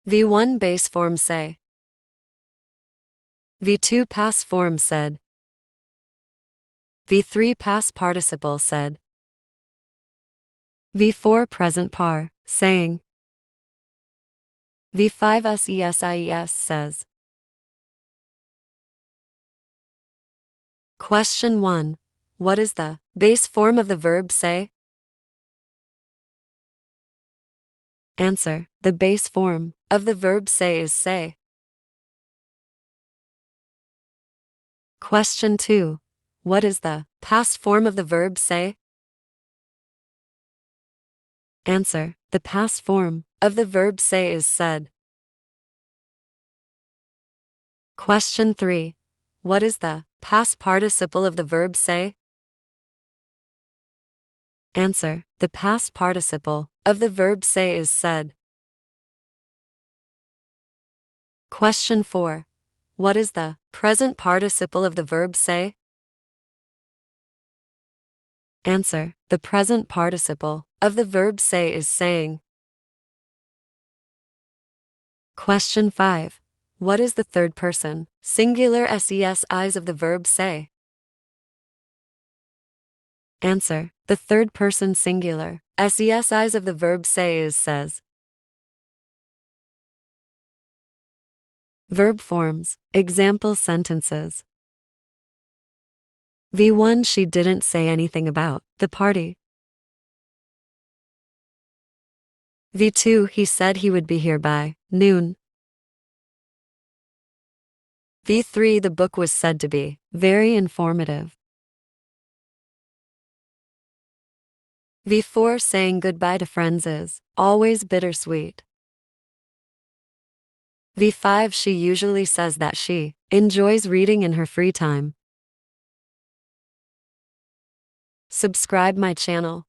V1 base form say. V2 past form said. V3 past participle said. V4 present par, saying. V5 SESIES says. Question 1. What is the base form of the verb say? Answer. The base form of the verb say is say. Question 2. What is the past form of the verb say? Answer. The past form of the verb say is said. Question 3. What is the past participle of the verb say? Answer. The past participle of the verb say is said. Question 4. What is the present participle of the verb say? Answer. The present participle of the verb say is saying. Question 5. What is the third person singular SESIs of the verb say? Answer. The third person singular SESIs of the verb say is says. Verb forms. Example sentences. V1 She didn't say anything about the party. V2 He said he would be here by noon. V3 The book was said to be very informative. V4 Saying goodbye to friends is always bittersweet. V5 She usually says that she enjoys reading in her free time. Subscribe my channel.